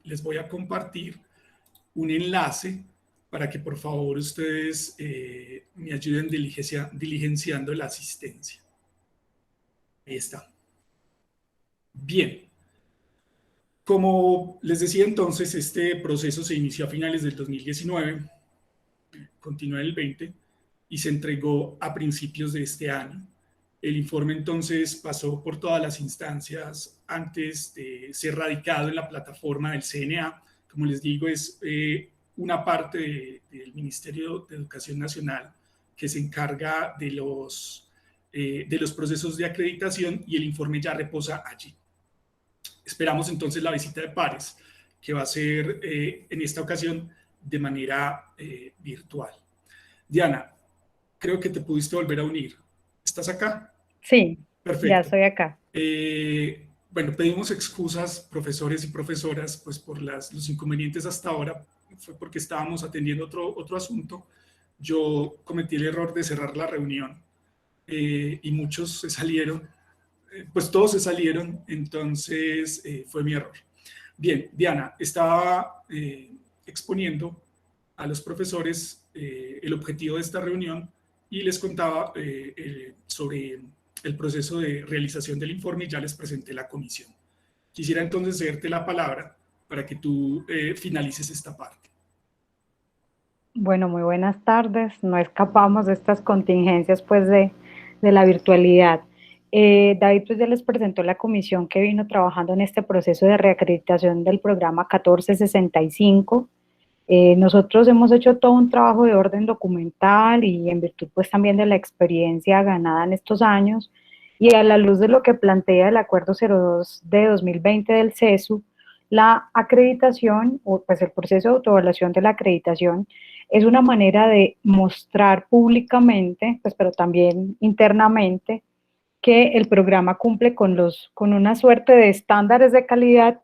les voy a compartir un enlace para que por favor ustedes me ayuden diligenciando la asistencia. Ahí está. Bien. Como les decía entonces, este proceso se inició a finales del 2019, continuó en el 20 y se entregó a principios de este año. El informe entonces pasó por todas las instancias antes de ser radicado en la plataforma del CNA. Como les digo, es una parte del Ministerio de Educación Nacional que se encarga de los procesos de acreditación y el informe ya reposa allí. Esperamos entonces la visita de pares, que va a ser en esta ocasión de manera virtual. Diana, creo que te pudiste volver a unir. ¿Estás acá? Sí, perfecto. Ya estoy acá. Bueno, pedimos excusas, profesores y profesoras, pues por los inconvenientes hasta ahora. Fue porque estábamos atendiendo otro asunto. Yo cometí el error de cerrar la reunión y muchos se salieron. Pues todos se salieron, entonces fue mi error. Bien, Diana, estaba exponiendo a los profesores el objetivo de esta reunión y les contaba sobre el proceso de realización del informe y ya les presenté la comisión. Quisiera entonces cederte la palabra para que tú finalices esta parte. Bueno, muy buenas tardes. No escapamos de estas contingencias pues de la virtualidad. David pues ya les presentó la comisión que vino trabajando en este proceso de reacreditación del programa 1465. Nosotros hemos hecho todo un trabajo de orden documental y en virtud pues también de la experiencia ganada en estos años y a la luz de lo que plantea el Acuerdo 02 de 2020 del CESU, la acreditación o pues el proceso de autoevaluación de la acreditación es una manera de mostrar públicamente, pues pero también internamente, que el programa cumple con una suerte de estándares de calidad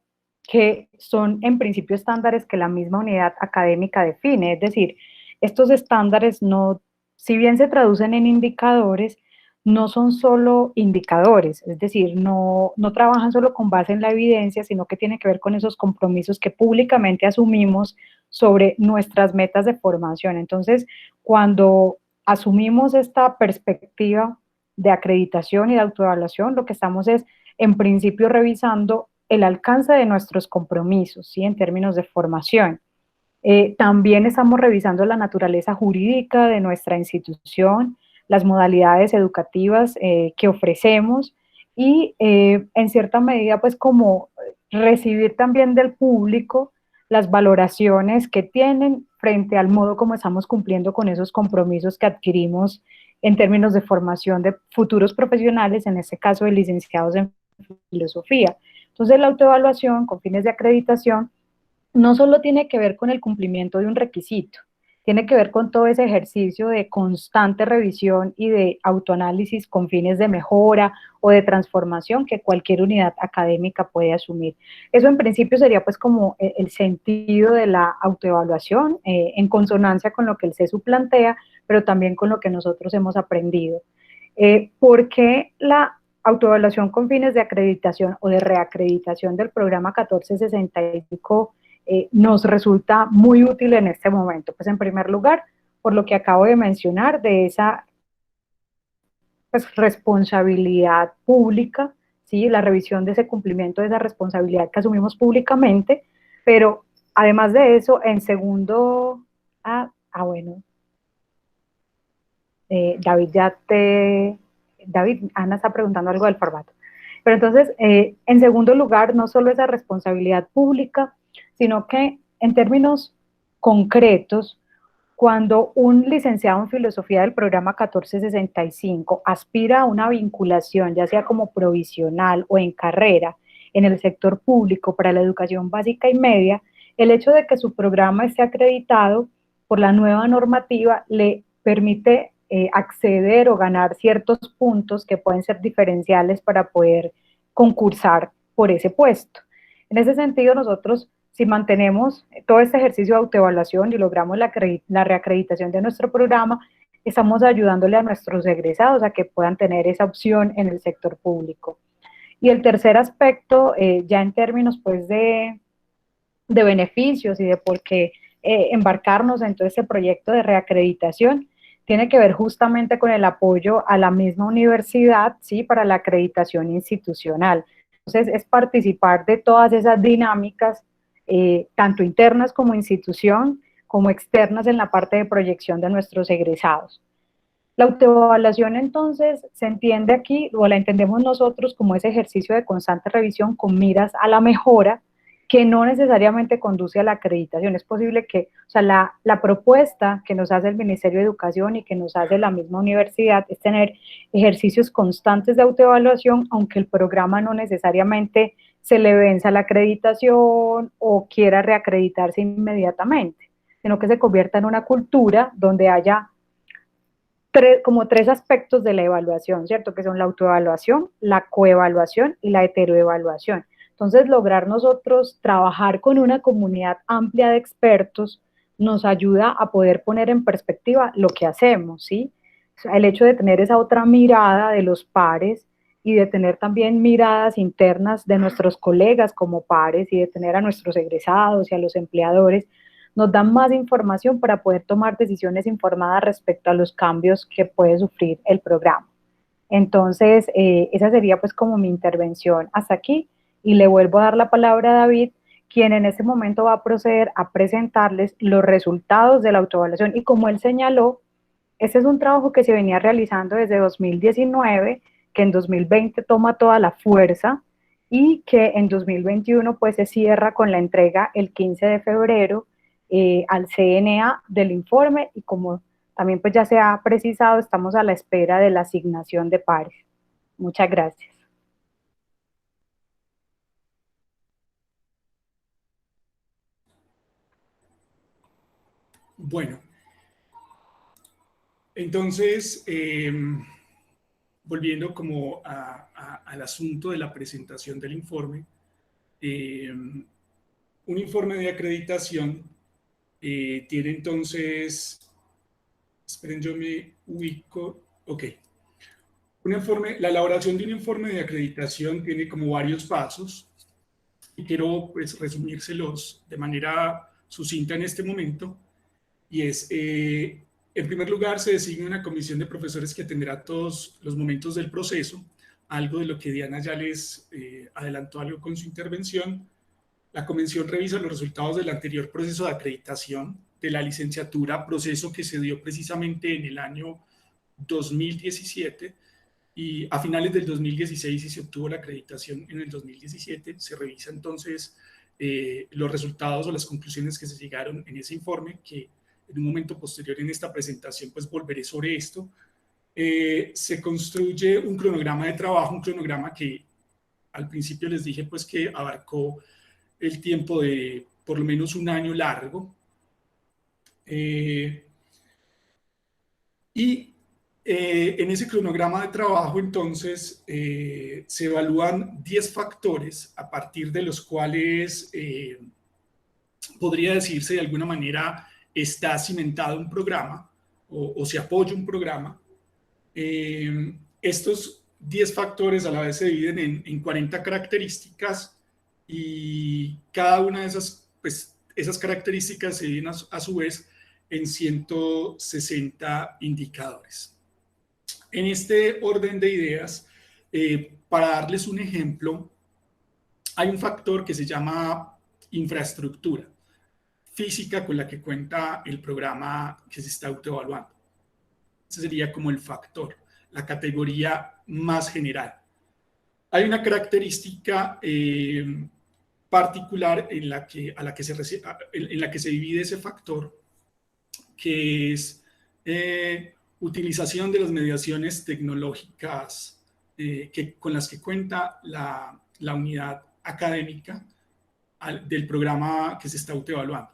que son en principio estándares que la misma unidad académica define, es decir, estos estándares no, si bien se traducen en indicadores, no son solo indicadores, es decir, no trabajan solo con base en la evidencia, sino que tiene que ver con esos compromisos que públicamente asumimos sobre nuestras metas de formación. Entonces, cuando asumimos esta perspectiva de acreditación y de autoevaluación, lo que estamos es, en principio, revisando el alcance de nuestros compromisos, ¿sí? En términos de formación. También estamos revisando la naturaleza jurídica de nuestra institución, las modalidades educativas que ofrecemos y en cierta medida pues como recibir también del público las valoraciones que tienen frente al modo como estamos cumpliendo con esos compromisos que adquirimos en términos de formación de futuros profesionales, en este caso de licenciados en filosofía. Entonces la autoevaluación con fines de acreditación no solo tiene que ver con el cumplimiento de un requisito, tiene que ver con todo ese ejercicio de constante revisión y de autoanálisis con fines de mejora o de transformación que cualquier unidad académica puede asumir. Eso en principio sería pues como el sentido de la autoevaluación en consonancia con lo que el CESU plantea, pero también con lo que nosotros hemos aprendido. ¿Por qué la autoevaluación con fines de acreditación o de reacreditación del programa 1465 nos resulta muy útil en este momento? Pues en primer lugar, por lo que acabo de mencionar, de esa pues, responsabilidad pública, ¿sí? La revisión de ese cumplimiento de esa responsabilidad que asumimos públicamente, pero además de eso, en segundo, bueno, David, Ana está preguntando algo del formato. Pero entonces, en segundo lugar, no solo esa responsabilidad pública, sino que en términos concretos, cuando un licenciado en filosofía del programa 1465 aspira a una vinculación, ya sea como provisional o en carrera, en el sector público para la educación básica y media, el hecho de que su programa esté acreditado por la nueva normativa le permite acceder o ganar ciertos puntos que pueden ser diferenciales para poder concursar por ese puesto. En ese sentido, nosotros, si mantenemos todo este ejercicio de autoevaluación y logramos la reacreditación de nuestro programa, estamos ayudándole a nuestros egresados a que puedan tener esa opción en el sector público. Y el tercer aspecto, ya en términos pues de de beneficios y de por qué embarcarnos en todo este proyecto de reacreditación tiene que ver justamente con el apoyo a la misma universidad, ¿sí? Para la acreditación institucional. Entonces, es participar de todas esas dinámicas, tanto internas como institución, como externas en la parte de proyección de nuestros egresados. La autoevaluación entonces se entiende aquí, o la entendemos nosotros como ese ejercicio de constante revisión con miras a la mejora, que no necesariamente conduce a la acreditación. Es posible que, o sea, la propuesta que nos hace el Ministerio de Educación y que nos hace la misma universidad es tener ejercicios constantes de autoevaluación, aunque el programa no necesariamente se le venza la acreditación o quiera reacreditarse inmediatamente, sino que se convierta en una cultura donde haya como tres aspectos de la evaluación, ¿cierto? Que son la autoevaluación, la coevaluación y la heteroevaluación. Entonces, lograr nosotros trabajar con una comunidad amplia de expertos nos ayuda a poder poner en perspectiva lo que hacemos, ¿sí? O sea, el hecho de tener esa otra mirada de los pares y de tener también miradas internas de nuestros colegas como pares y de tener a nuestros egresados y a los empleadores, nos dan más información para poder tomar decisiones informadas respecto a los cambios que puede sufrir el programa. Entonces, esa sería pues como mi intervención hasta aquí y le vuelvo a dar la palabra a David, quien en este momento va a proceder a presentarles los resultados de la autoevaluación y como él señaló, este es un trabajo que se venía realizando desde 2019, que en 2020 toma toda la fuerza y que en 2021 pues se cierra con la entrega el 15 de febrero al CNA del informe y como también pues ya se ha precisado, estamos a la espera de la asignación de pares. Muchas gracias. Bueno, entonces, volviendo como al asunto de la presentación del informe, un informe de acreditación tiene entonces, esperen, yo me ubico, ok. La elaboración de un informe de acreditación tiene como varios pasos y quiero pues resumírselos de manera sucinta en este momento. Y es, en primer lugar, se designa una comisión de profesores que atenderá todos los momentos del proceso, algo de lo que Diana ya les adelantó algo con su intervención. La comisión revisa los resultados del anterior proceso de acreditación de la licenciatura, proceso que se dio precisamente en el año 2017 y a finales del 2016 y se obtuvo la acreditación en el 2017. Se revisa entonces los resultados o las conclusiones que se llegaron en ese informe, que en un momento posterior en esta presentación pues volveré sobre esto. Se construye un cronograma de trabajo, un cronograma que al principio les dije pues que abarcó el tiempo de por lo menos un año largo. Y en ese cronograma de trabajo, entonces, se evalúan 10 factores a partir de los cuales podría decirse de alguna manera está cimentado un programa o se apoya un programa. Estos 10 factores a la vez se dividen en 40 características y cada una de esas, pues, esas características se dividen a su vez en 160 indicadores. En este orden de ideas, para darles un ejemplo, hay un factor que se llama infraestructura física con la que cuenta el programa que se está autoevaluando. Ese sería como el factor, la categoría más general. Hay una característica particular en la que, en la que se divide ese factor, que es utilización de las mediaciones tecnológicas con las que cuenta la unidad académica del programa que se está autoevaluando.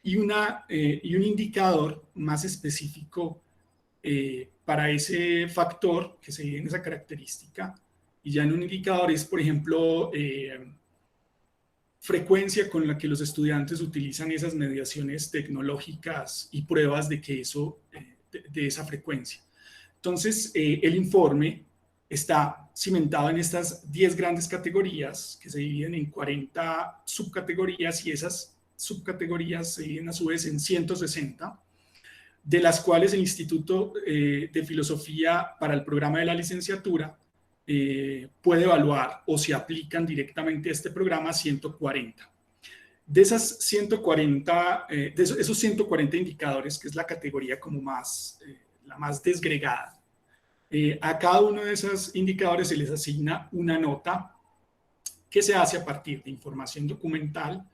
Y un indicador más específico para ese factor que se divide en esa característica, y ya en un indicador es, por ejemplo, frecuencia con la que los estudiantes utilizan esas mediaciones tecnológicas y pruebas de que eso, de esa frecuencia. Entonces, el informe está cimentado en estas 10 grandes categorías que se dividen en 40 subcategorías, y esas subcategorías se dividen a su vez en 160, de las cuales el Instituto de Filosofía para el programa de la licenciatura puede evaluar o se aplican directamente a este programa 140. De esas 140, esos 140 indicadores, que es la categoría como la más desgregada, a cada uno de esos indicadores se les asigna una nota que se hace a partir de información documental,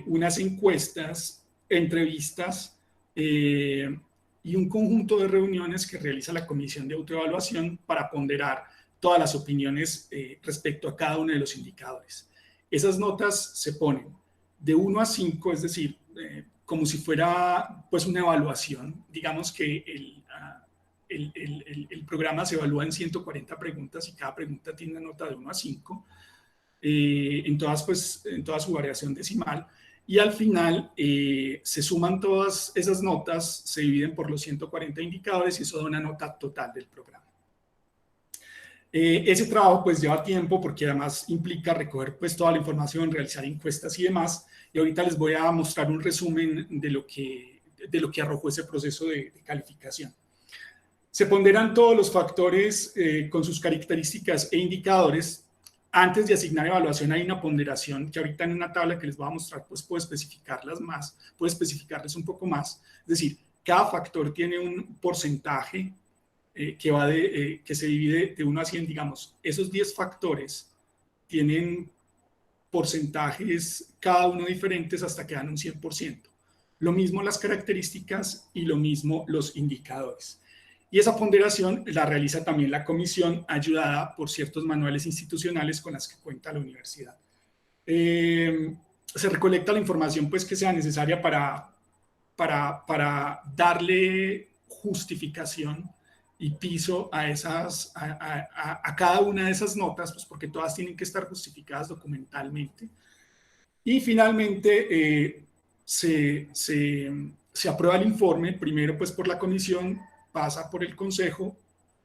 unas encuestas, entrevistas y un conjunto de reuniones que realiza la Comisión de Autoevaluación para ponderar todas las opiniones respecto a cada uno de los indicadores. Esas notas se ponen de 1 a 5, es decir, como si fuera pues una evaluación. Digamos que el programa se evalúa en 140 preguntas y cada pregunta tiene una nota de 1 a 5, en toda su variación decimal. Y al final se suman todas esas notas, se dividen por los 140 indicadores y eso da una nota total del programa. Ese trabajo pues lleva tiempo porque además implica recoger pues toda la información, realizar encuestas y demás. Y ahorita les voy a mostrar un resumen de lo que arrojó ese proceso de calificación. Se ponderan todos los factores con sus características e indicadores. Antes de asignar evaluación hay una ponderación que ahorita en una tabla que les voy a mostrar pues puedo especificarles un poco más. Es decir, cada factor tiene un porcentaje que se divide de 1 a 100, digamos. Esos 10 factores tienen porcentajes cada uno diferentes hasta que dan un 100%. Lo mismo las características y lo mismo los indicadores. Y esa ponderación la realiza también la comisión, ayudada por ciertos manuales institucionales con las que cuenta la universidad. Se recolecta la información pues, que sea necesaria para darle justificación y piso a cada una de esas notas, pues porque todas tienen que estar justificadas documentalmente. Y finalmente se aprueba el informe, primero pues por la comisión, pasa por el consejo,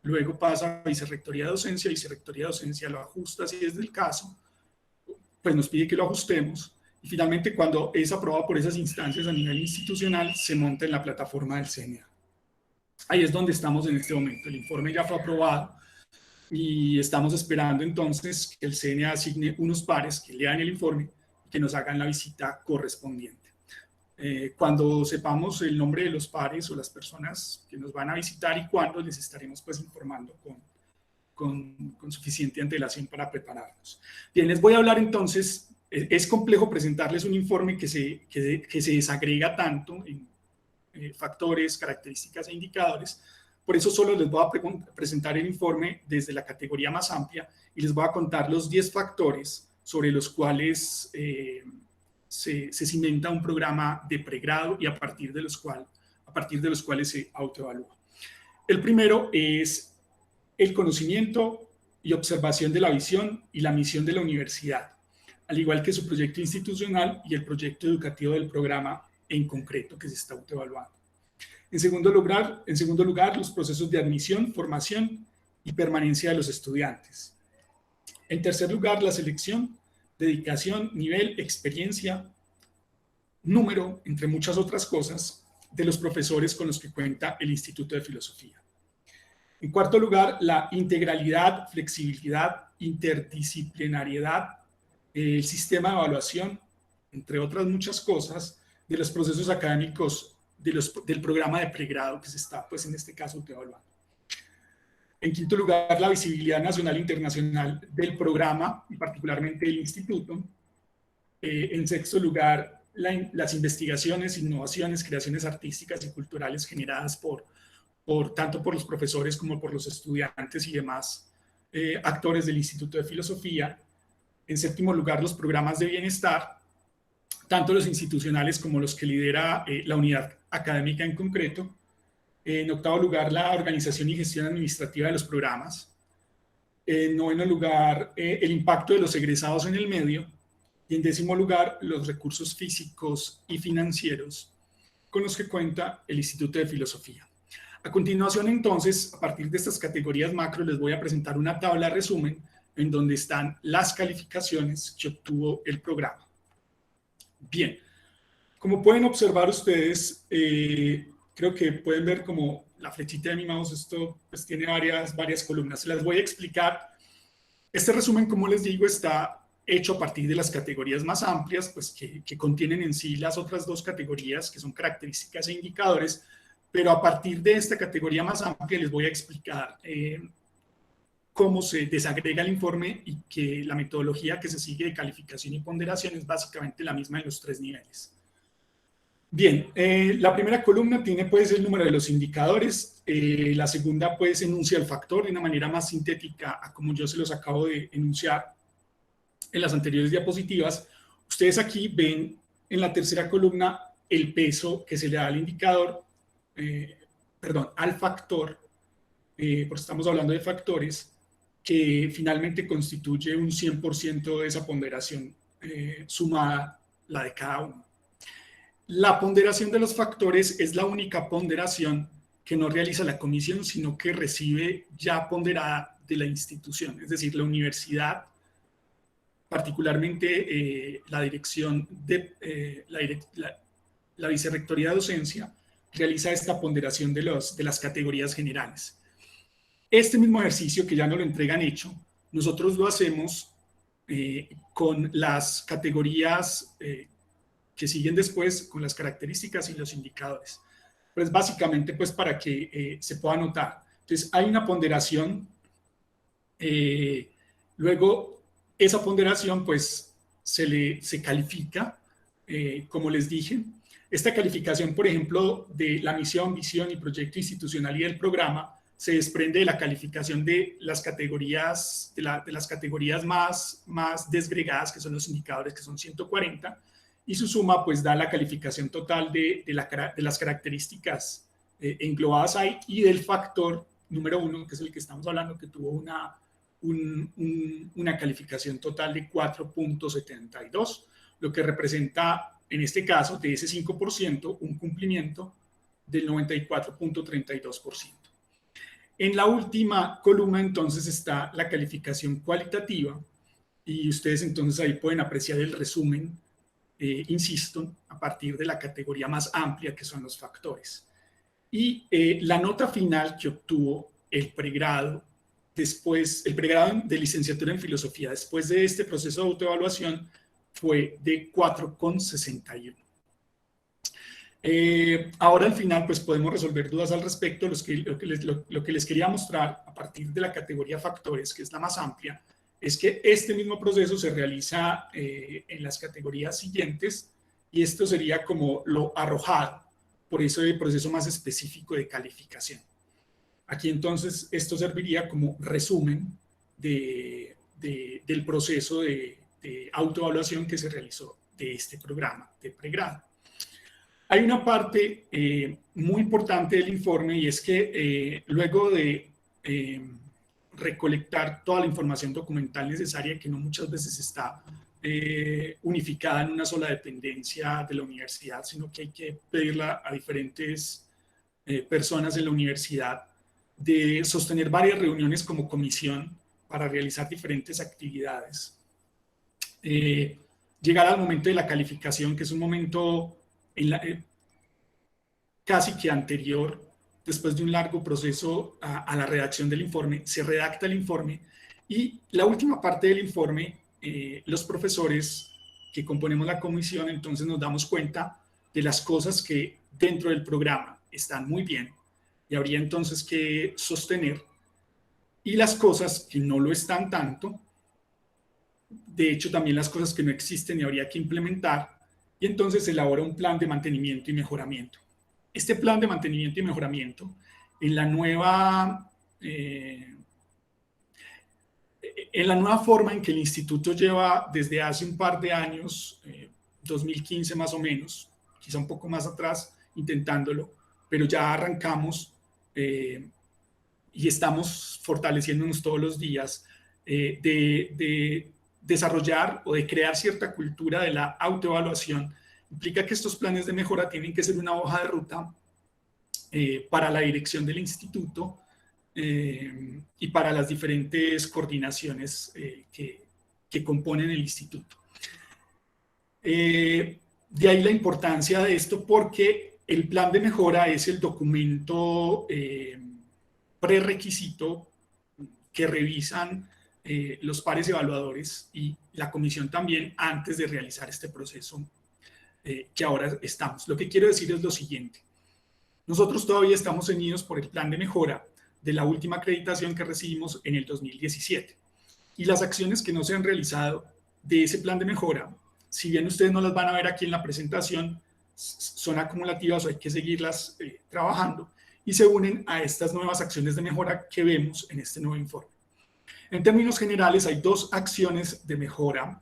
luego pasa a Vicerrectoría de Docencia, Vicerrectoría de Docencia lo ajusta si es del caso, pues nos pide que lo ajustemos, y finalmente cuando es aprobado por esas instancias a nivel institucional, se monta en la plataforma del CNA. Ahí es donde estamos en este momento. El informe ya fue aprobado y estamos esperando entonces que el CNA asigne unos pares que lean el informe y que nos hagan la visita correspondiente. Cuando sepamos el nombre de los pares o las personas que nos van a visitar y cuándo, les estaremos pues informando con suficiente antelación para prepararnos. Bien, les voy a hablar entonces. Es complejo presentarles un informe que se desagrega tanto en factores, características e indicadores. Por eso solo les voy a presentar el informe desde la categoría más amplia y les voy a contar los 10 factores sobre los cuales se cimenta un programa de pregrado y a partir de los cuales se autoevalúa. El primero es el conocimiento y observación de la visión y la misión de la universidad, al igual que su proyecto institucional y el proyecto educativo del programa en concreto que se está autoevaluando. En segundo lugar, los procesos de admisión, formación y permanencia de los estudiantes. En tercer lugar, la selección, dedicación, nivel, experiencia, número, entre muchas otras cosas, de los profesores con los que cuenta el Instituto de Filosofía. En cuarto lugar, la integralidad, flexibilidad, interdisciplinariedad, el sistema de evaluación, entre otras muchas cosas, de los procesos académicos del programa de pregrado que se está, pues en este caso, autoevaluando. En quinto lugar, la visibilidad nacional e internacional del programa y particularmente del instituto. En sexto lugar, las investigaciones, innovaciones, creaciones artísticas y culturales generadas tanto por los profesores como por los estudiantes y demás actores del Instituto de Filosofía. En séptimo lugar, los programas de bienestar, tanto los institucionales como los que lidera la unidad académica en concreto. En octavo lugar, la organización y gestión administrativa de los programas. En noveno lugar, el impacto de los egresados en el medio. Y en décimo lugar, los recursos físicos y financieros con los que cuenta el Instituto de Filosofía. A continuación, entonces, a partir de estas categorías macro, les voy a presentar una tabla de resumen en donde están las calificaciones que obtuvo el programa. Bien, como pueden observar ustedes, creo que pueden ver como la flechita de mi mouse, esto pues tiene varias columnas. Se las voy a explicar. Este resumen, como les digo, está hecho a partir de las categorías más amplias, pues que contienen en sí las otras dos categorías, que son características e indicadores, pero a partir de esta categoría más amplia les voy a explicar cómo se desagrega el informe y que la metodología que se sigue de calificación y ponderación es básicamente la misma en los tres niveles. Bien, la primera columna tiene pues el número de los indicadores, la segunda pues enuncia el factor de una manera más sintética a como yo se los acabo de enunciar en las anteriores diapositivas. Ustedes aquí ven en la tercera columna el peso que se le da al indicador, al factor, porque estamos hablando de factores, que finalmente constituye un 100% de esa ponderación sumada, la de cada uno. La ponderación de los factores es la única ponderación que no realiza la comisión, sino que recibe ya ponderada de la institución, es decir, la universidad, particularmente la dirección de la Vicerrectoría de Docencia, realiza esta ponderación de las categorías generales. Este mismo ejercicio, que ya nos lo entregan hecho, nosotros lo hacemos con las categorías que siguen después, con las características y los indicadores. Pues básicamente pues para que se pueda notar. Entonces hay una ponderación, luego esa ponderación pues se califica, como les dije. Esta calificación, por ejemplo, de la misión, visión y proyecto institucional y del programa, se desprende de la calificación de las categorías, de las categorías más desgregadas, que son los indicadores, que son 140, y su suma pues da la calificación total de las características englobadas ahí y del factor número 1, que es el que estamos hablando, que tuvo una calificación total de 4.72, lo que representa en este caso de ese 5% un cumplimiento del 94.32%. En la última columna entonces está la calificación cualitativa y ustedes entonces ahí pueden apreciar el resumen, insisto, a partir de la categoría más amplia que son los factores. Y la nota final que obtuvo el pregrado de licenciatura en filosofía después de este proceso de autoevaluación fue de 4,61. Ahora al final pues podemos resolver dudas al respecto. Lo que les quería mostrar a partir de la categoría factores, que es la más amplia, es que este mismo proceso se realiza en las categorías siguientes y esto sería como lo arrojado por ese proceso más específico de calificación. Aquí entonces esto serviría como resumen del proceso de autoevaluación que se realizó de este programa de pregrado. Hay una parte muy importante del informe y es que luego de recolectar toda la información documental necesaria, que no muchas veces está unificada en una sola dependencia de la universidad, sino que hay que pedirla a diferentes personas en la universidad, de sostener varias reuniones como comisión para realizar diferentes actividades. Llegar al momento de la calificación, que es un momento casi que anterior, después de un largo proceso a la redacción del informe, se redacta el informe y la última parte del informe, los profesores que componemos la comisión, entonces nos damos cuenta de las cosas que dentro del programa están muy bien y habría entonces que sostener, y las cosas que no lo están tanto, de hecho también las cosas que no existen y habría que implementar, y entonces se elabora un plan de mantenimiento y mejoramiento. Este plan de mantenimiento y mejoramiento, en la nueva forma en que el instituto lleva desde hace un par de años, 2015 más o menos, quizá un poco más atrás, intentándolo, pero ya arrancamos y estamos fortaleciéndonos todos los días de desarrollar o de crear cierta cultura de la autoevaluación. Implica que estos planes de mejora tienen que ser una hoja de ruta para la dirección del instituto y para las diferentes coordinaciones que componen el instituto. De ahí la importancia de esto, porque el plan de mejora es el documento prerequisito que revisan los pares evaluadores y la comisión también antes de realizar este proceso que ahora estamos. Lo que quiero decir es lo siguiente. Nosotros todavía estamos ceñidos por el plan de mejora de la última acreditación que recibimos en el 2017. Y las acciones que no se han realizado de ese plan de mejora, si bien ustedes no las van a ver aquí en la presentación, son acumulativas o hay que seguirlas trabajando y se unen a estas nuevas acciones de mejora que vemos en este nuevo informe. En términos generales, hay dos acciones de mejora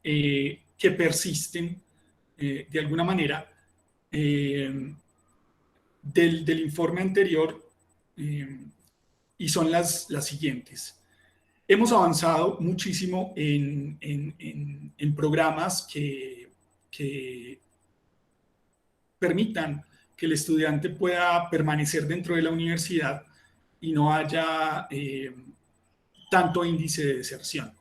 que persisten de alguna manera del informe anterior y son las siguientes. Hemos avanzado muchísimo en programas que permitan que el estudiante pueda permanecer dentro de la universidad y no haya tanto índice de deserción.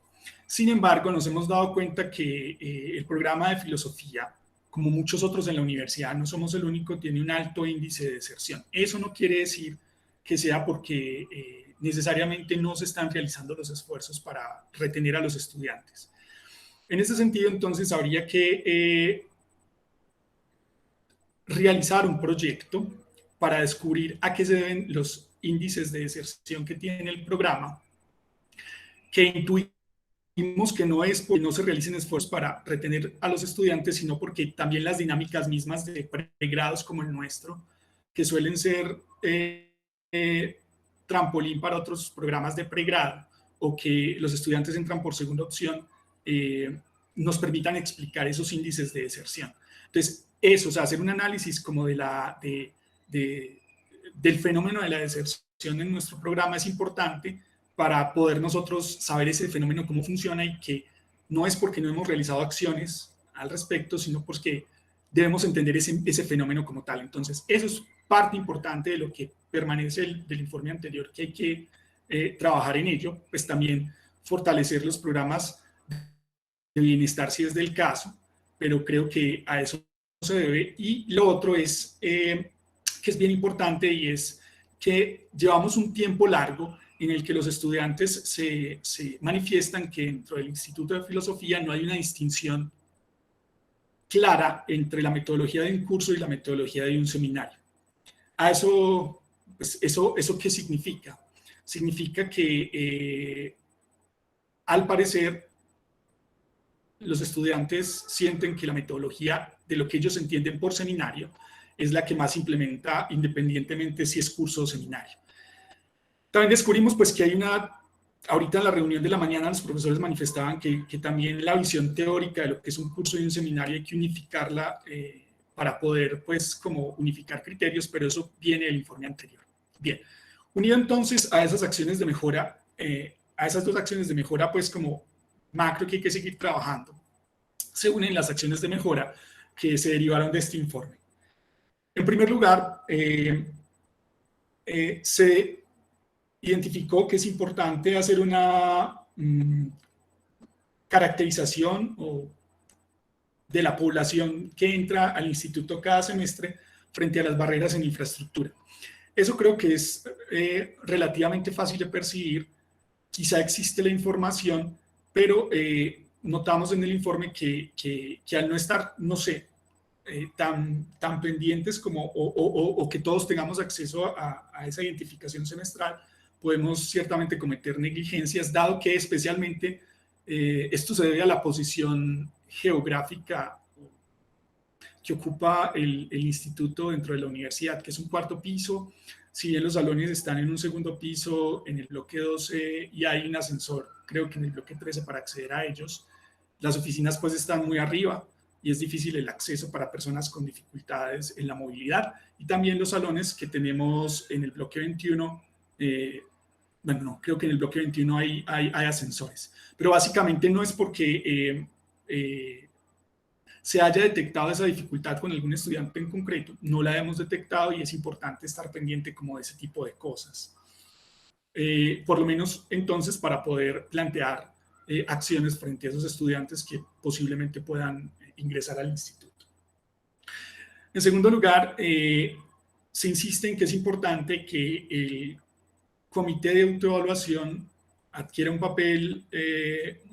Sin embargo, nos hemos dado cuenta que el programa de filosofía, como muchos otros en la universidad, no somos el único, tiene un alto índice de deserción. Eso no quiere decir que sea porque necesariamente no se están realizando los esfuerzos para retener a los estudiantes. En ese sentido, entonces, habría que realizar un proyecto para descubrir a qué se deben los índices de deserción que tiene el programa, que intuimos que no es porque no se realicen esfuerzos para retener a los estudiantes, sino porque también las dinámicas mismas de pregrados como el nuestro, que suelen ser trampolín para otros programas de pregrado o que los estudiantes entran por segunda opción, nos permitan explicar esos índices de deserción. Entonces, eso, o sea, hacer un análisis como del fenómeno de la deserción en nuestro programa es importante para poder nosotros saber ese fenómeno, cómo funciona y que no es porque no hemos realizado acciones al respecto, sino porque debemos entender ese fenómeno como tal. Entonces, eso es parte importante de lo que permanece del informe anterior, que hay que trabajar en ello, pues también fortalecer los programas de bienestar si es del caso, pero creo que a eso se debe. Y lo otro es, que es bien importante, y es que llevamos un tiempo largo en el que los estudiantes se manifiestan que dentro del Instituto de Filosofía no hay una distinción clara entre la metodología de un curso y la metodología de un seminario. A eso, pues ¿eso qué significa? Significa que al parecer los estudiantes sienten que la metodología de lo que ellos entienden por seminario es la que más implementa independientemente si es curso o seminario. También descubrimos pues que hay ahorita en la reunión de la mañana los profesores manifestaban que también la visión teórica de lo que es un curso y un seminario hay que unificarla para poder pues como unificar criterios, pero eso viene del informe anterior. Bien, unido entonces a esas acciones de mejora, a esas dos acciones de mejora pues como macro que hay que seguir trabajando, se unen las acciones de mejora que se derivaron de este informe. En primer lugar, se identificó que es importante hacer una caracterización de la población que entra al instituto cada semestre frente a las barreras en infraestructura. Eso creo que es relativamente fácil de percibir. Quizá existe la información, pero notamos en el informe que al no estar, no sé, tan pendientes como, o que todos tengamos acceso a esa identificación semestral, podemos ciertamente cometer negligencias, dado que especialmente esto se debe a la posición geográfica que ocupa el instituto dentro de la universidad, que es un cuarto piso. Si bien los salones están en un segundo piso, en el bloque 12, y hay un ascensor, creo que en el bloque 13 para acceder a ellos, las oficinas pues están muy arriba y es difícil el acceso para personas con dificultades en la movilidad. Y también los salones que tenemos en el bloque 21, bueno, no, creo que en el bloque 21 hay ascensores. Pero básicamente no es porque se haya detectado esa dificultad con algún estudiante en concreto, no la hemos detectado y es importante estar pendiente como de ese tipo de cosas. Por lo menos entonces para poder plantear acciones frente a esos estudiantes que posiblemente puedan ingresar al instituto. En segundo lugar, se insiste en que es importante que el comité de autoevaluación adquiera un papel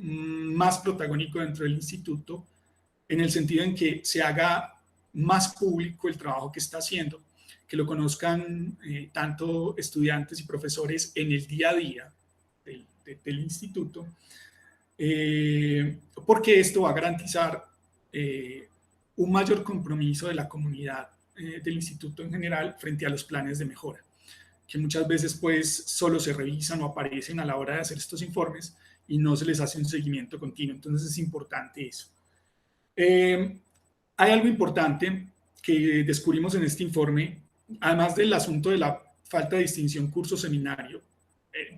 más protagónico dentro del instituto, en el sentido en que se haga más público el trabajo que está haciendo, que lo conozcan tanto estudiantes y profesores en el día a día del instituto, porque esto va a garantizar un mayor compromiso de la comunidad del instituto en general frente a los planes de mejora, que muchas veces pues solo se revisan o aparecen a la hora de hacer estos informes y no se les hace un seguimiento continuo. Entonces es importante eso. Hay algo importante que descubrimos en este informe, además del asunto de la falta de distinción curso-seminario.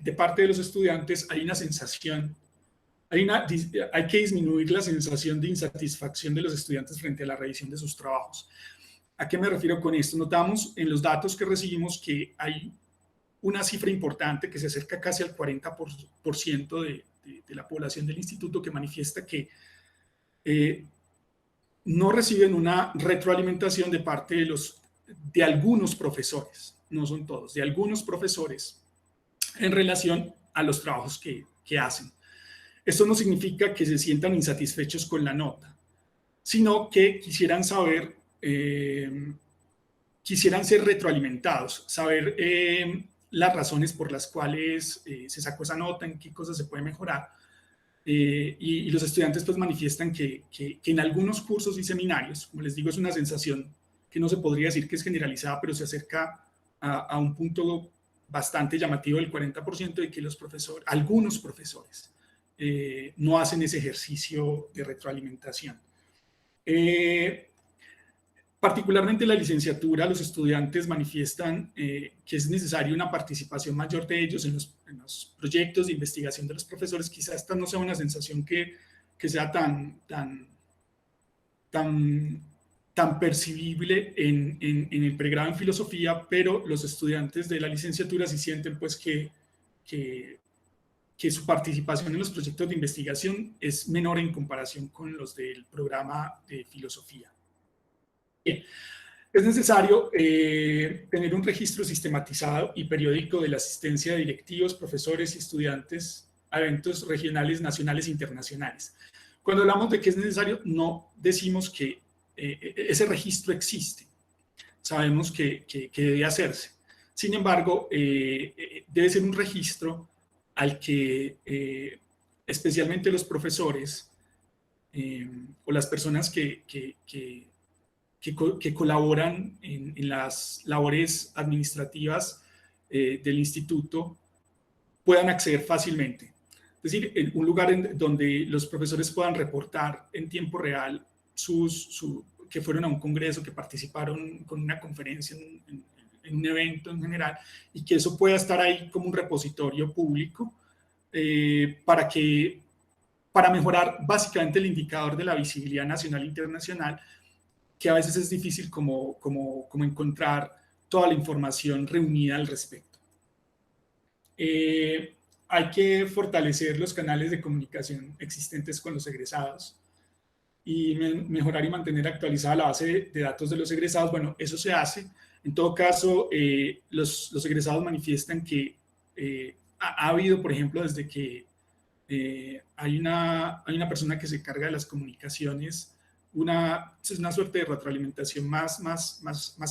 De parte de los estudiantes hay una sensación, hay que disminuir la sensación de insatisfacción de los estudiantes frente a la revisión de sus trabajos. ¿A qué me refiero con esto? Notamos en los datos que recibimos que hay una cifra importante que se acerca casi al 40% de la población del instituto que manifiesta que no reciben una retroalimentación de parte de algunos profesores, no son todos, de algunos profesores en relación a los trabajos que hacen. Esto no significa que se sientan insatisfechos con la nota, sino que quisieran saber, quisieran ser retroalimentados, saber las razones por las cuales se sacó esa nota, en qué cosas se puede mejorar. Y los estudiantes pues manifiestan que en algunos cursos y seminarios, como les digo, es una sensación que no se podría decir que es generalizada, pero se acerca a un punto bastante llamativo del 40% de que algunos profesores no hacen ese ejercicio de retroalimentación. Particularmente en la licenciatura, los estudiantes manifiestan que es necesaria una participación mayor de ellos en los proyectos de investigación de los profesores. Quizá esta no sea una sensación que sea tan percibible en el pregrado en filosofía, pero los estudiantes de la licenciatura sí sienten pues que su participación en los proyectos de investigación es menor en comparación con los del programa de filosofía. Bien. Es necesario tener un registro sistematizado y periódico de la asistencia de directivos, profesores y estudiantes a eventos regionales, nacionales e internacionales. Cuando hablamos de que es necesario, no decimos que ese registro existe. Sabemos que debe hacerse. Sin embargo, debe ser un registro al que especialmente los profesores o las personas que colaboran en las labores administrativas del instituto puedan acceder fácilmente. Es decir, en un lugar donde los profesores puedan reportar en tiempo real que fueron a un congreso, que participaron con una conferencia en un evento en general, y que eso pueda estar ahí como un repositorio público para mejorar básicamente el indicador de la visibilidad nacional e internacional, que a veces es difícil como encontrar toda la información reunida al respecto. Hay que fortalecer los canales de comunicación existentes con los egresados y mejorar y mantener actualizada la base de datos de los egresados. Bueno, eso se hace. En todo caso, los egresados manifiestan que ha habido, por ejemplo, desde que hay una persona que se encarga de las comunicaciones, es una suerte de retroalimentación más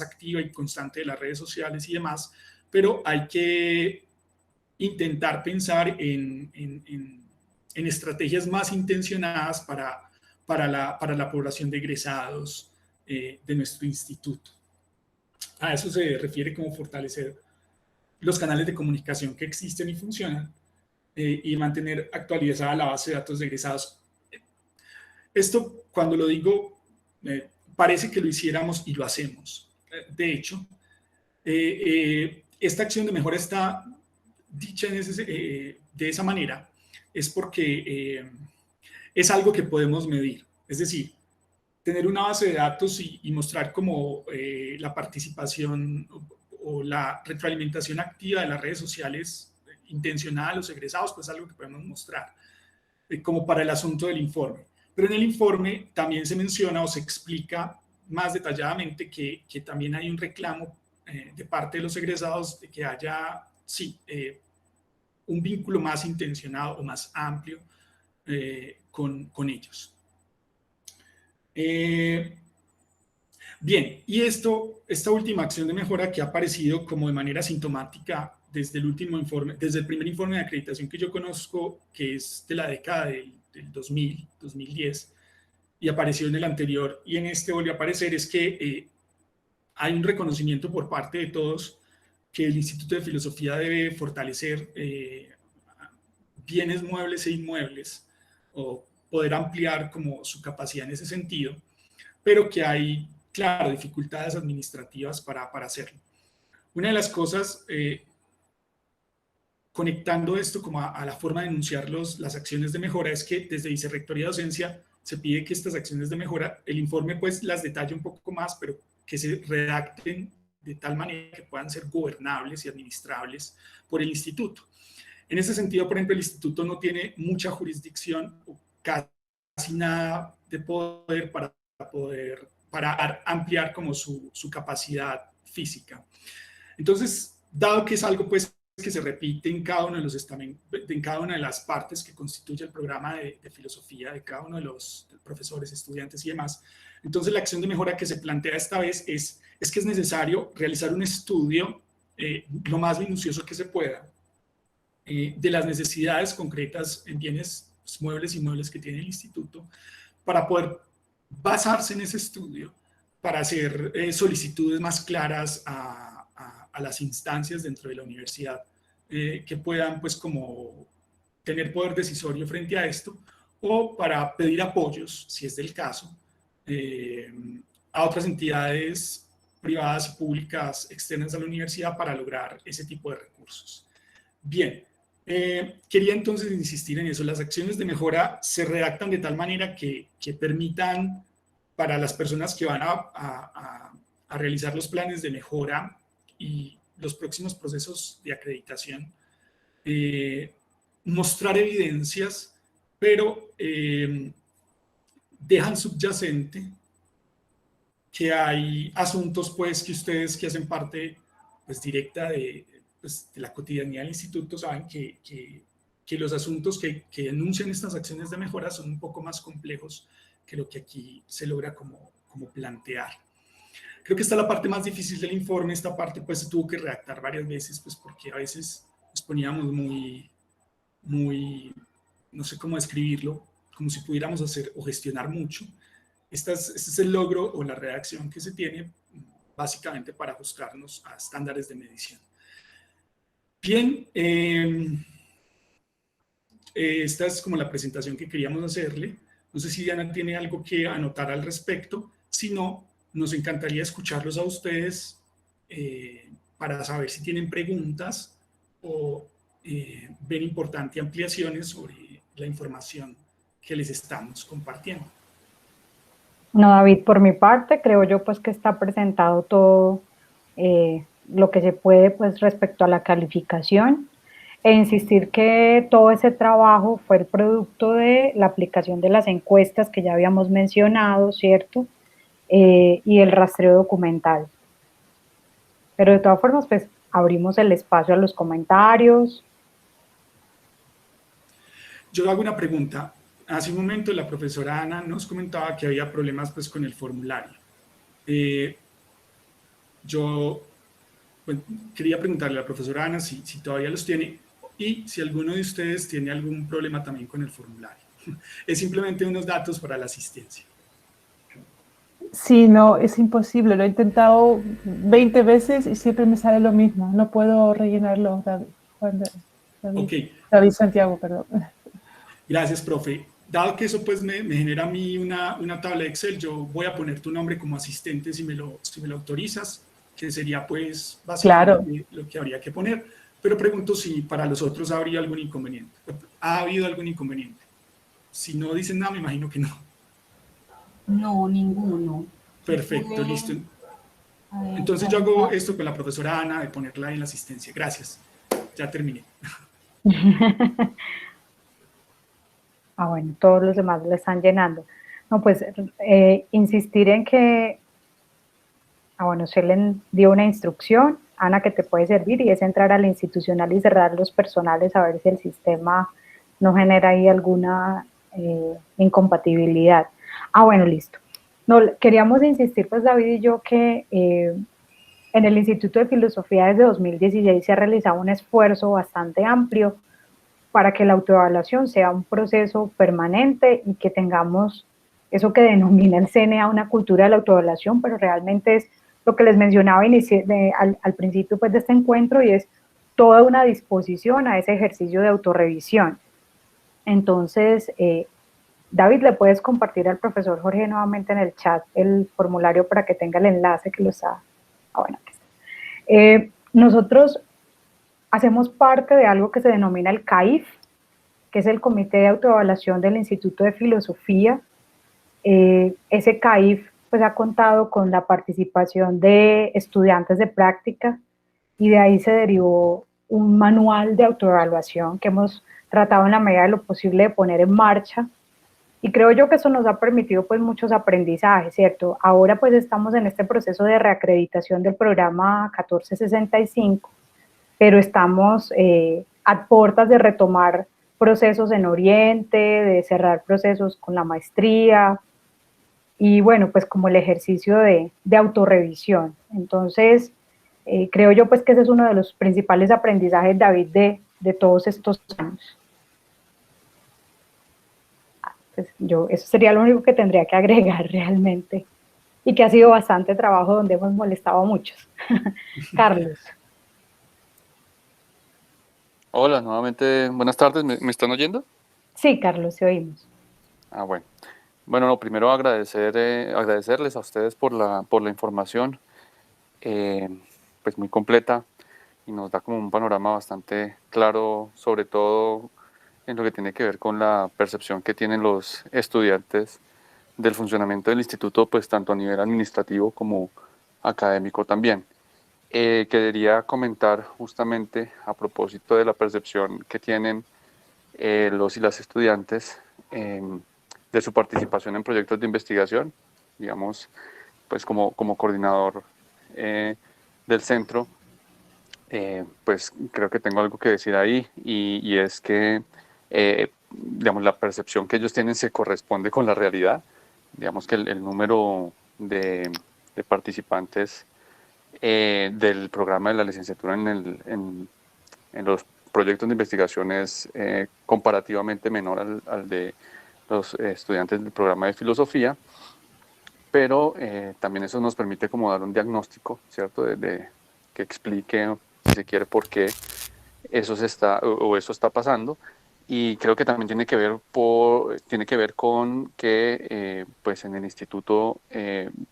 activa y constante de las redes sociales y demás, pero hay que intentar pensar en estrategias más intencionadas para la población de egresados de nuestro instituto. A eso se refiere como fortalecer los canales de comunicación que existen y funcionan y mantener actualizada la base de datos de egresados. Esto, cuando lo digo, parece que lo hiciéramos y lo hacemos. De hecho, esta acción de mejora está dicha de esa manera, es porque es algo que podemos medir. Es decir, tener una base de datos y mostrar como la participación o la retroalimentación activa de las redes sociales intencionada a los egresados, pues algo que podemos mostrar, como para el asunto del informe. Pero en el informe también se menciona o se explica más detalladamente que también hay un reclamo de parte de los egresados de que haya, sí, un vínculo más intencionado o más amplio con ellos. Bien, y esta última acción de mejora que ha aparecido como de manera sintomática desde el último informe, desde el primer informe de acreditación que yo conozco, que es de la década del 2000, 2010, y apareció en el anterior, y en este volvió a aparecer, es que hay un reconocimiento por parte de todos que el Instituto de Filosofía debe fortalecer bienes muebles e inmuebles, o poder ampliar como su capacidad en ese sentido, pero que hay, claro, dificultades administrativas para hacerlo. Una de las cosas, conectando esto como a la forma de enunciar las acciones de mejora, es que desde Vicerrectoría de Docencia se pide que estas acciones de mejora, el informe pues las detalle un poco más, pero que se redacten de tal manera que puedan ser gobernables y administrables por el instituto. En ese sentido, por ejemplo, el instituto no tiene mucha jurisdicción, o casi nada de poder para ampliar como su capacidad física. Entonces, dado que es algo pues que se repite en cada uno de los en cada una de las partes que constituye el programa de filosofía de cada uno de los profesores, estudiantes y demás, entonces la acción de mejora que se plantea esta vez es que es necesario realizar un estudio lo más minucioso que se pueda de las necesidades concretas en bienes muebles y inmuebles que tiene el instituto, para poder basarse en ese estudio para hacer solicitudes más claras a las instancias dentro de la universidad que puedan pues como tener poder decisorio frente a esto, o para pedir apoyos, si es del caso, a otras entidades privadas y públicas externas a la universidad para lograr ese tipo de recursos. Bien, quería entonces insistir en eso. Las acciones de mejora se redactan de tal manera que permitan para las personas que van a realizar los planes de mejora y los próximos procesos de acreditación, mostrar evidencias, pero dejan subyacente que hay asuntos pues que ustedes que hacen parte pues directa de la cotidianidad del instituto saben que los asuntos que enuncian estas acciones de mejora son un poco más complejos que lo que aquí se logra como plantear. Creo que esta es la parte más difícil del informe. Esta parte pues se tuvo que redactar varias veces pues porque a veces nos poníamos muy, no sé cómo describirlo, como si pudiéramos hacer o gestionar mucho. Este es el logro o la redacción que se tiene básicamente para ajustarnos a estándares de medición. Bien, esta es como la presentación que queríamos hacerle. No sé si Diana tiene algo que anotar al respecto. Si no, nos encantaría escucharlos a ustedes para saber si tienen preguntas o ven importante ampliaciones sobre la información que les estamos compartiendo. No, David, por mi parte, creo yo pues que está presentado todo lo que se puede pues respecto a la calificación, e insistir que todo ese trabajo fue el producto de la aplicación de las encuestas que ya habíamos mencionado, ¿cierto? Y el rastreo documental. Pero de todas formas, pues abrimos el espacio a los comentarios. Yo hago una pregunta. Hace un momento la profesora Ana nos comentaba que había problemas pues con el formulario. Yo quería preguntarle a la profesora Ana si todavía los tiene y si alguno de ustedes tiene algún problema también con el formulario. Es simplemente unos datos para la asistencia. Sí, no, es imposible. Lo he intentado 20 veces y siempre me sale lo mismo. No puedo rellenarlo, David Santiago, perdón. Gracias, profe. Dado que eso pues me genera a mí una tabla de Excel, yo voy a poner tu nombre como asistente si me lo autorizas, que sería pues básicamente claro lo que habría que poner. Pero pregunto si para los otros habría algún inconveniente. ¿Ha habido algún inconveniente? Si no dicen nada, me imagino que no. No, ninguno. Perfecto, Pude, listo. a ver, Entonces yo hago esto con la profesora Ana de ponerla en la asistencia. Gracias. Ya terminé. Bueno, todos los demás le están llenando. No, pues insistir en que, bueno, se le dio una instrucción, Ana, que te puede servir, y es entrar al institucional y cerrar los personales a ver si el sistema no genera ahí alguna incompatibilidad. Bueno, listo. No, queríamos insistir, pues David y yo, que en el Instituto de Filosofía desde 2016 se ha realizado un esfuerzo bastante amplio para que la autoevaluación sea un proceso permanente y que tengamos eso que denomina el CNA una cultura de la autoevaluación, pero realmente es lo que les mencionaba al principio pues, de este encuentro, y es toda una disposición a ese ejercicio de autorrevisión. Entonces, David, le puedes compartir al profesor Jorge nuevamente en el chat el formulario para que tenga el enlace que lo está. Bueno, aquí está. Nosotros hacemos parte de algo que se denomina el CAIF, que es el Comité de Autoevaluación del Instituto de Filosofía. Ese CAIF pues, ha contado con la participación de estudiantes de práctica, y de ahí se derivó un manual de autoevaluación que hemos tratado en la medida de lo posible de poner en marcha, y creo yo que eso nos ha permitido pues muchos aprendizajes, ¿cierto? Ahora pues estamos en este proceso de reacreditación del programa 1465, pero estamos a puertas de retomar procesos en Oriente, de cerrar procesos con la maestría, y bueno, pues como el ejercicio de autorrevisión. Entonces, creo yo pues que ese es uno de los principales aprendizajes, David, de todos estos años. Pues eso sería lo único que tendría que agregar realmente, y que ha sido bastante trabajo donde hemos molestado a muchos. Carlos. Hola, nuevamente, buenas tardes, ¿me están oyendo? Sí, Carlos, te oímos. Bueno. Bueno, no, primero agradecerles a ustedes por la información, pues muy completa, y nos da como un panorama bastante claro, sobre todo en lo que tiene que ver con la percepción que tienen los estudiantes del funcionamiento del instituto, pues tanto a nivel administrativo como académico también. Quería comentar justamente a propósito de la percepción que tienen los y las estudiantes de su participación en proyectos de investigación, digamos, pues como coordinador del centro, pues creo que tengo algo que decir ahí, y es que, digamos, la percepción que ellos tienen se corresponde con la realidad. Digamos que el número de participantes del programa de la licenciatura en los proyectos de investigación es comparativamente menor al de los estudiantes del programa de filosofía, pero también eso nos permite como dar un diagnóstico, ¿cierto? Que explique, si se quiere, por qué eso eso está pasando. Y creo que también tiene que ver con que pues en el instituto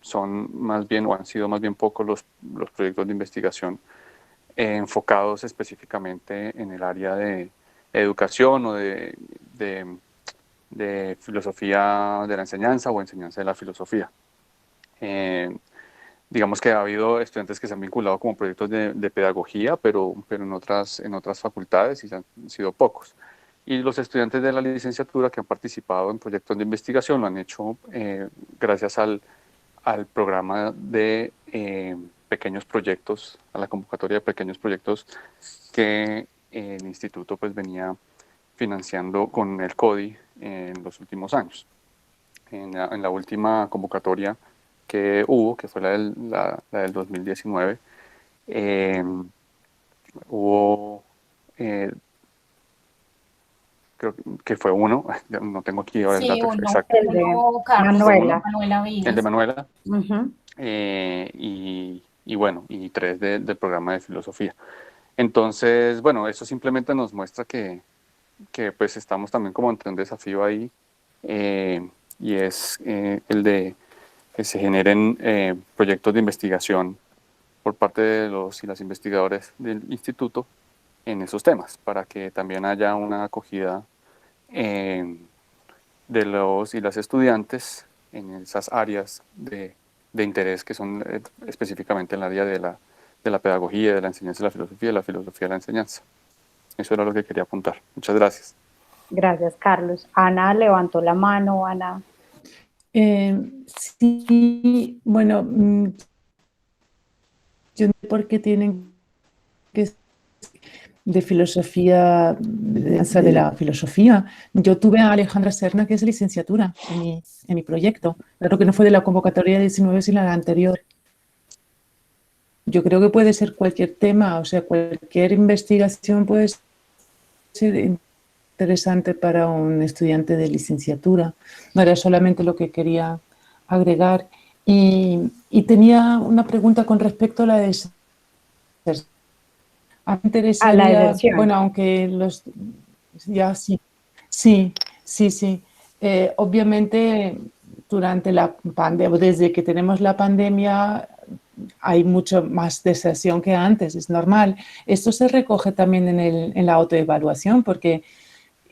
son más bien, o han sido más bien pocos los proyectos de investigación enfocados específicamente en el área de educación o de filosofía de la enseñanza o enseñanza de la filosofía. Digamos que ha habido estudiantes que se han vinculado como proyectos de pedagogía, pero en otras facultades, y han sido pocos. Y los estudiantes de la licenciatura que han participado en proyectos de investigación lo han hecho gracias al programa de pequeños proyectos, a la convocatoria de pequeños proyectos que el instituto pues venía financiando con el CODI en los últimos años. En la última convocatoria que hubo, que fue la del 2019, hubo, creo que fue uno, no tengo aquí ahora el dato exacto. El de Manuela. El de Manuela. Uh-huh. Y bueno, y 3 del programa de filosofía. Entonces, bueno, eso simplemente nos muestra que pues estamos también como ante un desafío ahí, y es el de que se generen proyectos de investigación por parte de los y las investigadores del instituto en esos temas, para que también haya una acogida de los y las estudiantes en esas áreas de interés que son específicamente en el área de la pedagogía, de la enseñanza de la filosofía de la enseñanza. Eso era lo que quería apuntar. Muchas gracias. Gracias, Carlos. Ana levantó la mano. Ana. Sí, bueno, yo no sé por qué tienen que ser de filosofía, de la filosofía. Yo tuve a Alejandra Serna, que es de licenciatura en mi proyecto. Claro que no fue de la convocatoria 19, sino la anterior. Yo creo que puede ser cualquier tema, o sea, cualquier investigación puede ser interesante para un estudiante de licenciatura. No era solamente lo que quería agregar. Y tenía una pregunta con respecto a la deserción. Me interesaría, A la deserción. bueno, aunque ya sí, sí. Obviamente, durante la pandemia, desde que tenemos la pandemia, hay mucho más deserción que antes, es normal. Esto se recoge también en la autoevaluación, porque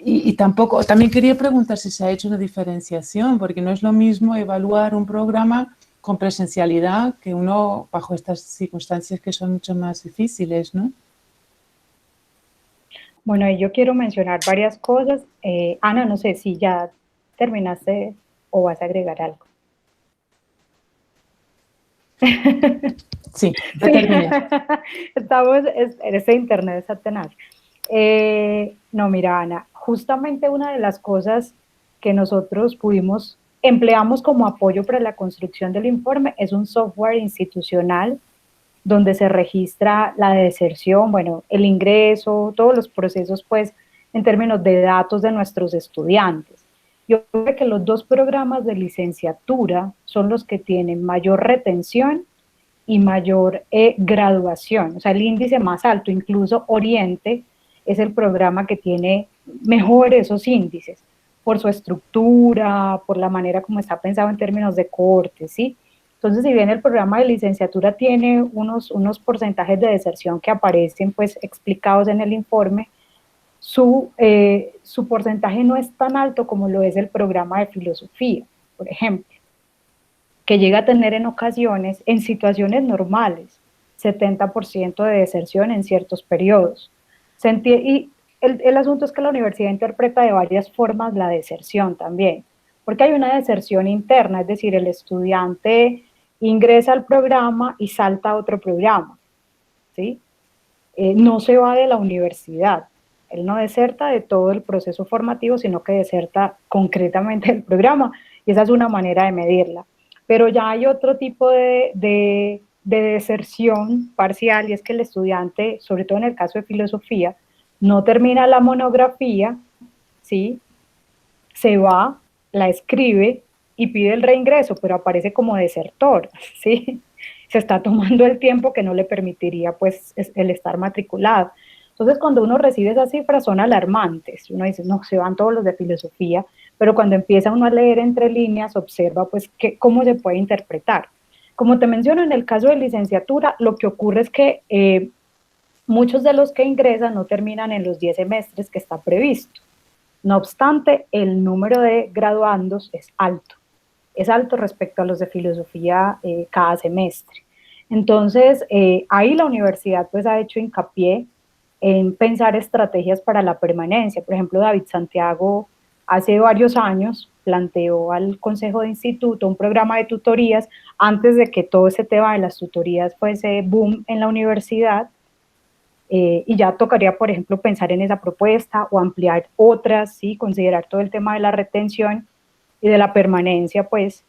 y tampoco, también quería preguntar si se ha hecho una diferenciación, porque no es lo mismo evaluar un programa con presencialidad que uno bajo estas circunstancias que son mucho más difíciles, ¿no? Bueno, y yo quiero mencionar varias cosas. Ana, no sé si ya terminaste o vas a agregar algo. Sí, ya terminé. Estamos, este internet está tenaz. No, mira, Ana, justamente una de las cosas que nosotros empleamos como apoyo para la construcción del informe es un software institucional donde se registra la deserción, bueno, el ingreso, todos los procesos, pues, en términos de datos de nuestros estudiantes. Yo creo que los dos programas de licenciatura son los que tienen mayor retención y mayor graduación, o sea, el índice más alto, incluso Oriente es el programa que tiene mejor esos índices, por su estructura, por la manera como está pensado en términos de cortes, ¿sí? Entonces, si bien el programa de licenciatura tiene unos porcentajes de deserción que aparecen pues explicados en el informe, su porcentaje no es tan alto como lo es el programa de filosofía, por ejemplo, que llega a tener en ocasiones, en situaciones normales, 70% de deserción en ciertos periodos. Y el asunto es que la universidad interpreta de varias formas la deserción también, porque hay una deserción interna, es decir, el estudiante ingresa al programa y salta a otro programa, ¿sí? No se va de la universidad, él no deserta de todo el proceso formativo, sino que deserta concretamente del programa, y esa es una manera de medirla. Pero ya hay otro tipo de deserción parcial, y es que el estudiante, sobre todo en el caso de filosofía, no termina la monografía, ¿sí? Se va, la escribe y pide el reingreso, pero aparece como desertor, ¿sí? Se está tomando el tiempo que no le permitiría, pues, el estar matriculado. Entonces, cuando uno recibe esas cifras son alarmantes. Uno dice, no, se van todos los de filosofía, pero cuando empieza uno a leer entre líneas, observa, pues, cómo se puede interpretar. Como te menciono, en el caso de licenciatura, lo que ocurre es que muchos de los que ingresan no terminan en los 10 semestres que está previsto. No obstante, el número de graduandos es alto respecto a los de filosofía cada semestre. Entonces, ahí la universidad pues ha hecho hincapié en pensar estrategias para la permanencia. Por ejemplo, David Santiago hace varios años planteó al Consejo de Instituto un programa de tutorías antes de que todo ese tema de las tutorías fuese boom en la universidad, y ya tocaría, por ejemplo, pensar en esa propuesta o ampliar otras, ¿sí? Considerar todo el tema de la retención y de la permanencia, pues,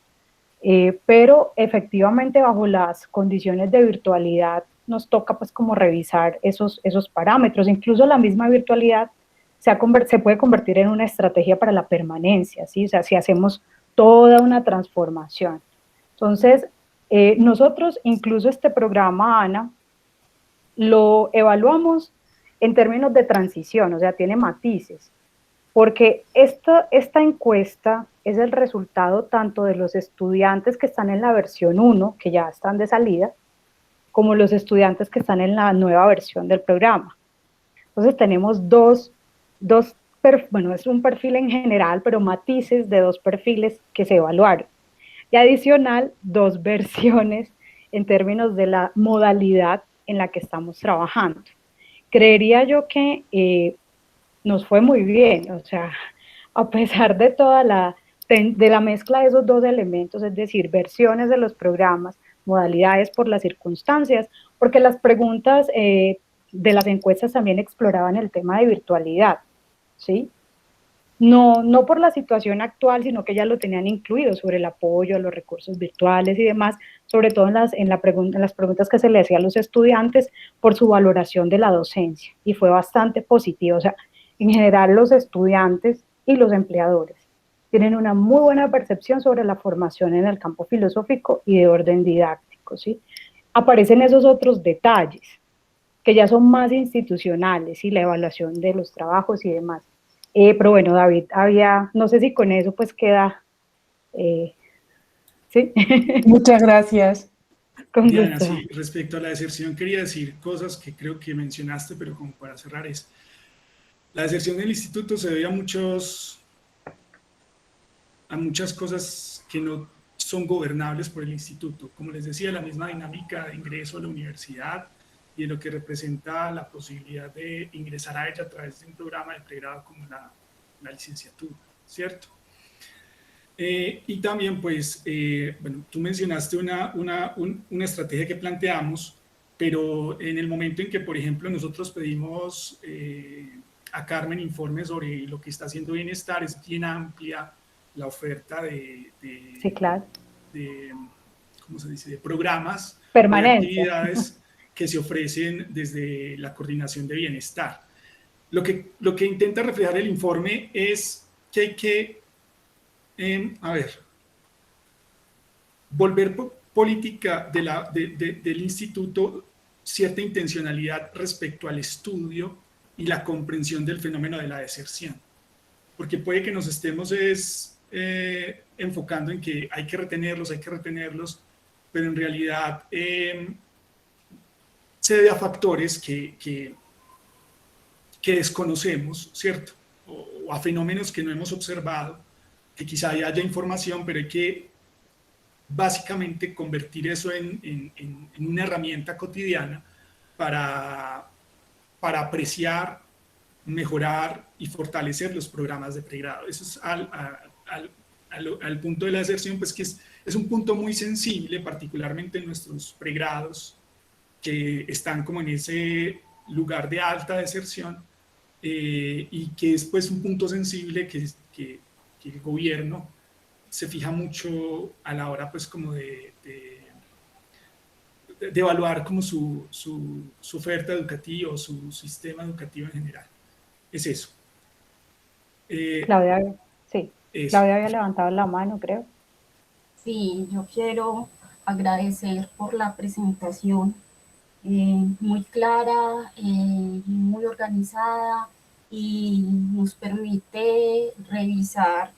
pero efectivamente bajo las condiciones de virtualidad nos toca pues como revisar esos parámetros. Incluso la misma virtualidad se puede convertir en una estrategia para la permanencia, ¿sí? O sea, si hacemos toda una transformación. Entonces, nosotros incluso este programa, Ana, lo evaluamos en términos de transición, o sea, tiene matices, porque esta encuesta es el resultado tanto de los estudiantes que están en la versión 1, que ya están de salida, como los estudiantes que están en la nueva versión del programa. Entonces tenemos bueno, es un perfil en general, pero matices de dos perfiles que se evaluaron. y adicional 2 versiones en términos de la modalidad en la que estamos trabajando. Creería yo que nos fue muy bien, o sea, a pesar de toda de la mezcla de esos 2 elementos, es decir, versiones de los programas, modalidades por las circunstancias, porque las preguntas de las encuestas también exploraban el tema de virtualidad, ¿sí? No por la situación actual, sino que ya lo tenían incluido sobre el apoyo a los recursos virtuales y demás, sobre todo en las preguntas que se le hacía a los estudiantes por su valoración de la docencia, y fue bastante positivo. O sea, en general los estudiantes y los empleadores tienen una muy buena percepción sobre la formación en el campo filosófico y de orden didáctico, ¿sí? Aparecen esos otros detalles que ya son más institucionales y la evaluación de los trabajos y demás. Pero bueno, David, no sé si con eso pues queda, ¿sí? Muchas gracias. Con Diana, gusto. sí, respecto a la deserción quería decir cosas que creo que mencionaste, pero como para cerrar es, la deserción del instituto se debe a muchas cosas que no son gobernables por el instituto. Como les decía, la misma dinámica de ingreso a la universidad y de lo que representa la posibilidad de ingresar a ella a través de un programa de pregrado como la licenciatura, ¿cierto? Y también, pues, bueno, tú mencionaste una estrategia que planteamos, pero en el momento en que, por ejemplo, nosotros pedimos a Carmen informes sobre lo que está haciendo Bienestar, es bien amplia la oferta sí, claro. ¿cómo se dice?, de programas, de Permanencia. actividades que se ofrecen desde la coordinación de bienestar. Lo que intenta reflejar el informe es que hay que volver política del instituto cierta intencionalidad respecto al estudio y la comprensión del fenómeno de la deserción. Porque puede que nos estemos enfocando en que hay que retenerlos, pero en realidad se debe a factores que desconocemos, ¿cierto? O a fenómenos que no hemos observado, que quizá haya información, pero hay que básicamente convertir eso en una herramienta cotidiana para apreciar, mejorar y fortalecer los programas de pregrado. Eso es al punto de la deserción, pues que es un punto muy sensible, particularmente en nuestros pregrados, que están como en ese lugar de alta deserción, y que es pues un punto sensible que el gobierno se fija mucho a la hora pues como de evaluar como su oferta educativa o su sistema educativo en general. Es eso. Claudia, sí. Eso. Claudia había levantado la mano, creo. Sí, yo quiero agradecer por la presentación, muy clara, muy organizada, y nos permite revisar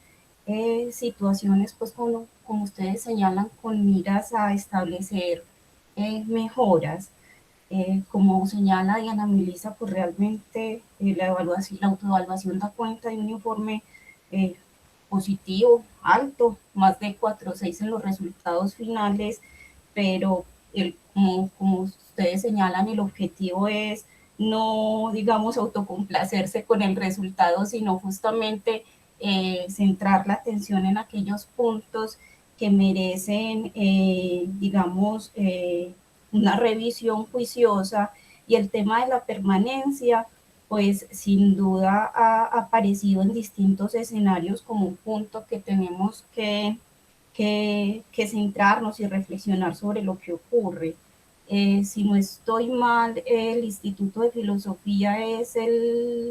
situaciones, pues como ustedes señalan, con miras a establecer mejoras. Como señala Diana Melissa, pues realmente la autoevaluación da cuenta de un informe positivo, alto, más de 4.6 en los resultados finales, pero como ustedes señalan, el objetivo es no, digamos, autocomplacerse con el resultado, sino justamente centrar la atención en aquellos puntos que merecen, digamos, una revisión juiciosa. Y el tema de la permanencia, pues sin duda ha aparecido en distintos escenarios como un punto que tenemos que centrarnos y reflexionar sobre lo que ocurre. Si no estoy mal, el Instituto de Filosofía es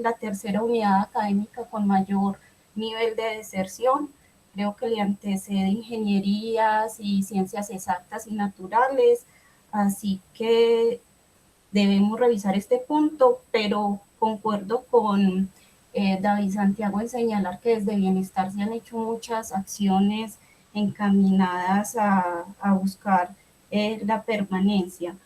la tercera unidad académica con mayor nivel de deserción. Creo que le antecede ingenierías y ciencias exactas y naturales, así que debemos revisar este punto, pero concuerdo con David Santiago en señalar que desde Bienestar se han hecho muchas acciones encaminadas a buscar la permanencia.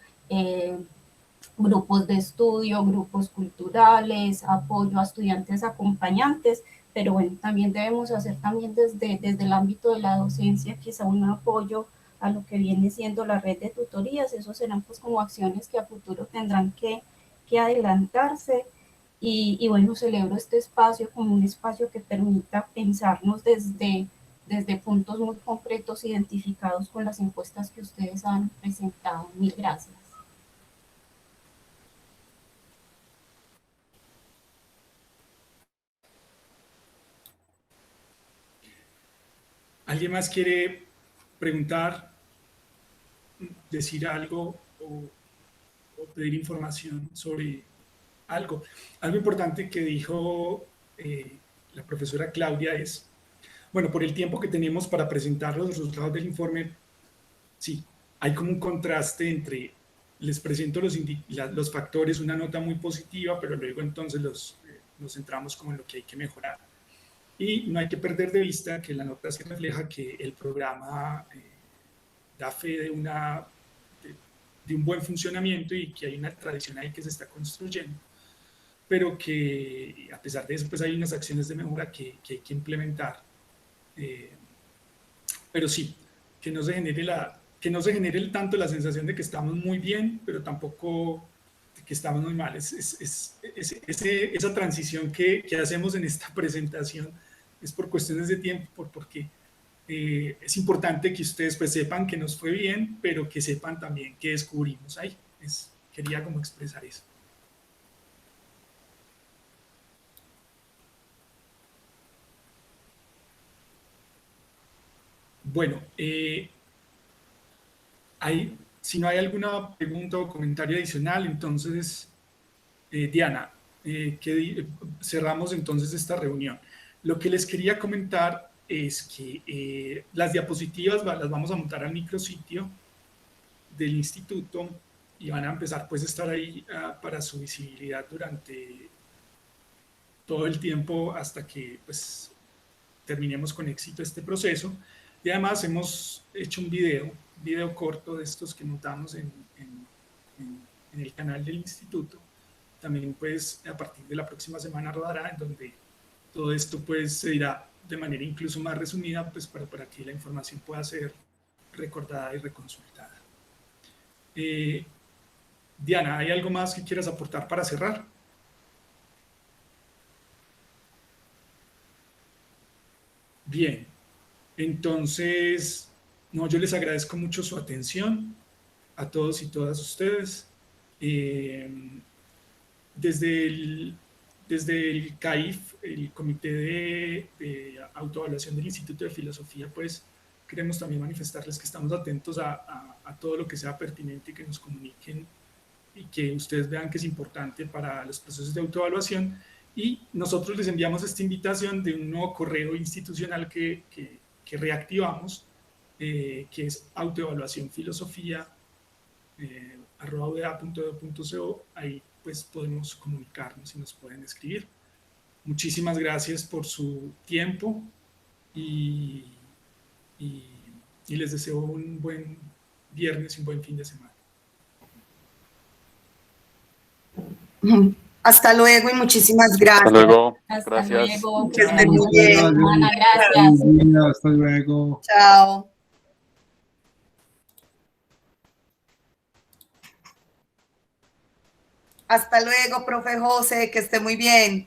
Grupos de estudio, grupos culturales, apoyo a estudiantes acompañantes, pero bueno, también debemos hacer también desde el ámbito de la docencia, quizá un apoyo a lo que viene siendo la red de tutorías. Esos serán pues como acciones que a futuro tendrán que adelantarse. Y bueno, celebro este espacio como un espacio que permita pensarnos desde puntos muy concretos identificados con las encuestas que ustedes han presentado. Mil gracias. ¿Alguien más quiere preguntar, decir algo o pedir información sobre algo? Algo importante que dijo la profesora Claudia es, bueno, por el tiempo que tenemos para presentar los resultados del informe, sí, hay como un contraste entre, les presento los factores, una nota muy positiva, pero luego entonces nos centramos como en lo que hay que mejorar. Y no hay que perder de vista que la nota se refleja que el programa da fe de un buen funcionamiento y que hay una tradición ahí que se está construyendo, pero que a pesar de eso pues hay unas acciones de mejora que hay que implementar. Pero sí, que no se genere tanto la sensación de que estamos muy bien, pero tampoco de que estamos muy mal. Esa transición que hacemos en esta presentación es por cuestiones de tiempo, porque es importante que ustedes pues sepan que nos fue bien, pero que sepan también que descubrimos ahí. Quería como expresar eso. Bueno, si no hay alguna pregunta o comentario adicional, entonces, Diana, cerramos entonces esta reunión. Lo que les quería comentar es que las diapositivas las vamos a montar al micrositio del instituto y van a empezar pues a estar ahí para su visibilidad durante todo el tiempo hasta que pues terminemos con éxito este proceso. Y además hemos hecho un video corto de estos que montamos en el canal del instituto. También pues a partir de la próxima semana rodará, en donde todo esto pues se dirá de manera incluso más resumida, pues para que la información pueda ser recordada y reconsultada. Diana, ¿hay algo más que quieras aportar para cerrar? Bien, entonces, no, yo les agradezco mucho su atención a todos y todas ustedes. Desde el CAIF, el Comité de Autoevaluación del Instituto de Filosofía, pues queremos también manifestarles que estamos atentos a todo lo que sea pertinente y que nos comuniquen y que ustedes vean que es importante para los procesos de autoevaluación. Y nosotros les enviamos esta invitación de un nuevo correo institucional que reactivamos, que es autoevaluacionfilosofía@uda.edu.co. Ahí pues podemos comunicarnos y nos pueden escribir. Muchísimas gracias por su tiempo y les deseo un buen viernes y un buen fin de semana. Hasta luego y muchísimas gracias. Hasta luego. Hasta Gracias. luego. Que estén muy bien. Ana, gracias. Hasta luego. Chao. Hasta luego, profe José, que esté muy bien.